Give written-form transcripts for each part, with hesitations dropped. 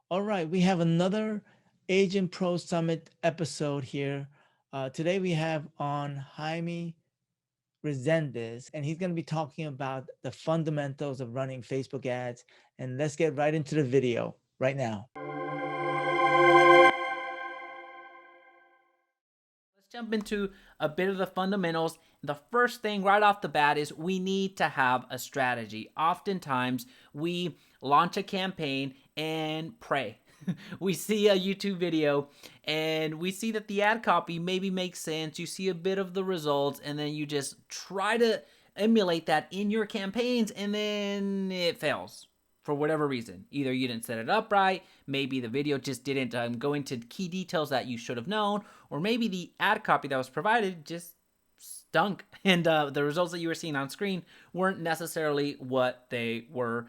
All right, we have another Agent Pro Summit episode here. Today we have on Jaime Resendiz, and he's going to be talking about the fundamentals of running Facebook ads. And let's get right into the video right now. Let's jump into a bit of the fundamentals. The first thing right off the bat is we need to have a strategy. Oftentimes, we launch a campaign and pray. We see a YouTube video and we see that the ad copy maybe makes sense. You see a bit of the results, and then you just try to emulate that in your campaigns, and then it fails for whatever reason. Either you didn't set it up right, maybe the video just didn't go into key details that you should have known, or maybe the ad copy that was provided just stunk, and the results that you were seeing on screen weren't necessarily what they were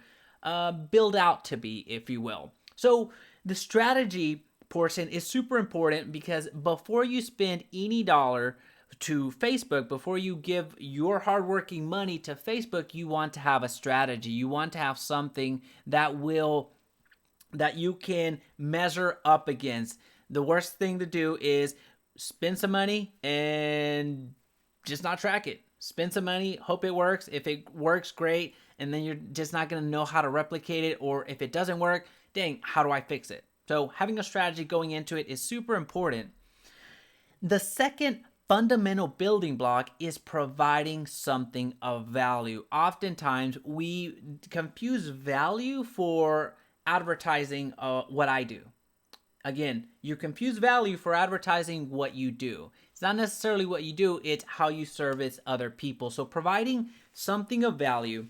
billed out to be, if you will. So the strategy portion is super important, because before you spend any dollar to Facebook, before you give your hardworking money to Facebook, you want to have a strategy. You want to have something that you can measure up against. The worst thing to do is spend some money and just not track it. Spend some money, hope it works. If it works, great. And then you're just not going to know how to replicate it. Or if it doesn't work, dang, how do I fix it? So having a strategy going into it is super important. The second fundamental building block is providing something of value. Oftentimes, we confuse value for advertising what I do. Again, you confuse value for advertising what you do. It's not necessarily what you do, it's how you service other people. So providing something of value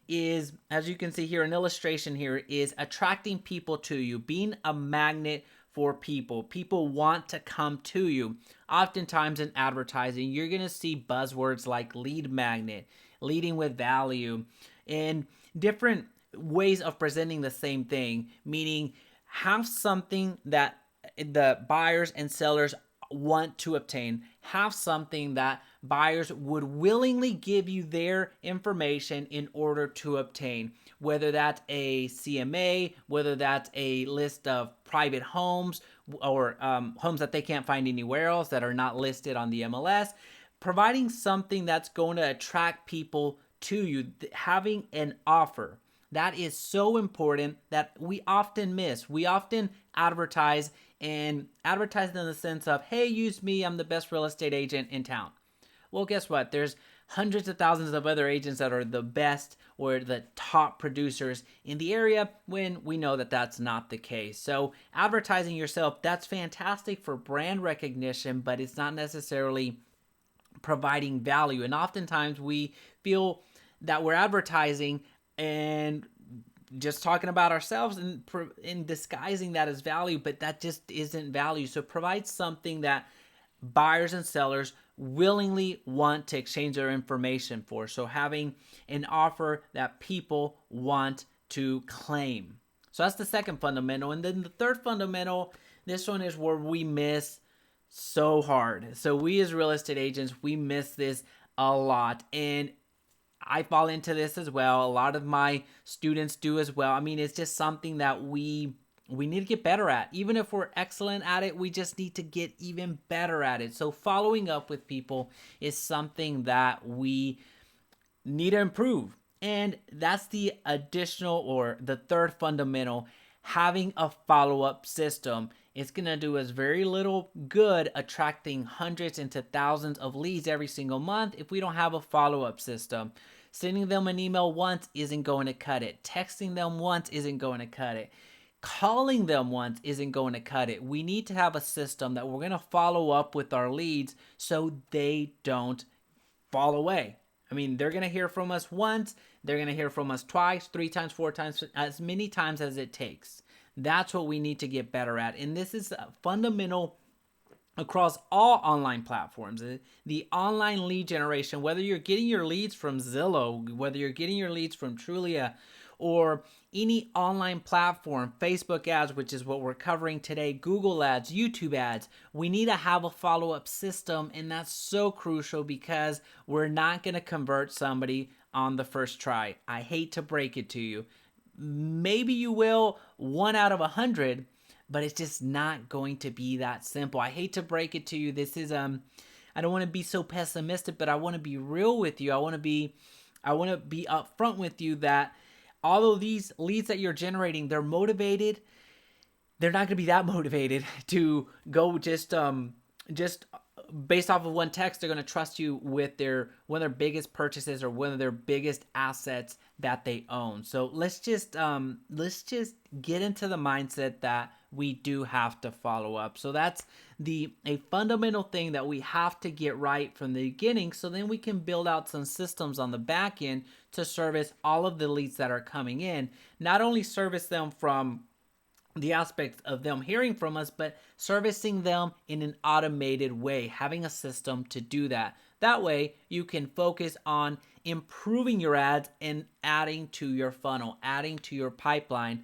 is, as you can see here, an illustration here is attracting people to you, being a magnet for people. People want to come to you. Oftentimes in advertising, you're going to see buzzwords like lead magnet, leading with value, and different ways of presenting the same thing, meaning have something that the buyers and sellers want to obtain. Have something that buyers would willingly give you their information in order to obtain, whether that's a CMA, whether that's a list of private homes, or homes that they can't find anywhere else that are not listed on the MLS. Providing something that's going to attract people to you, having an offer. That is so important that we often miss. We often advertise, and advertise in the sense of, hey, use me, I'm the best real estate agent in town. Well, guess what? There's hundreds of thousands of other agents that are the best or the top producers in the area, when we know that that's not the case. So advertising yourself, that's fantastic for brand recognition, but it's not necessarily providing value. And oftentimes we feel that we're advertising and just talking about ourselves and in disguising that as value, but that just isn't value. So provide something that buyers and sellers willingly want to exchange their information for. So having an offer that people want to claim. So that's the second fundamental. And then the third fundamental, this one is where we miss so hard. So we as real estate agents, we miss this a lot. And I fall into this as well. A lot of my students do as well. I mean, it's just something that we need to get better at. Even if we're excellent at it, we just need to get even better at it. So following up with people is something that we need to improve. And that's the additional, or the third fundamental, having a follow-up system. It's going to do us very little good attracting hundreds into thousands of leads every single month if we don't have a follow-up system. Sending them an email once isn't going to cut it. Texting them once isn't going to cut it. Calling them once isn't going to cut it. We need to have a system that we're going to follow up with our leads so they don't fall away. I mean, they're going to hear from us once, they're going to hear from us twice, 3 times, 4 times, as many times as it takes. That's what we need to get better at. And this is fundamental across all online platforms. The online lead generation, whether you're getting your leads from Zillow, whether you're getting your leads from Trulia, or any online platform, Facebook ads, which is what we're covering today, Google ads, YouTube ads, we need to have a follow-up system. And that's so crucial, because we're not going to convert somebody on the first try. I hate to break it to you. Maybe you will 1 out of 100, but it's just not going to be that simple. I hate to break it to you. This is I don't want to be so pessimistic, but I want to be real with you. I want to be upfront with you that although these leads that you're generating, they're motivated, they're not going to be that motivated to go just based off of one text. They're going to trust you with their one of their biggest purchases or one of their biggest assets that they own. So let's just get into the mindset that we do have to follow up. So that's the a fundamental thing that we have to get right from the beginning, so then we can build out some systems on the back end to service all of the leads that are coming in. Not only service them from the aspect of them hearing from us, but servicing them in an automated way, having a system to do that. That way, you can focus on improving your ads and adding to your funnel, adding to your pipeline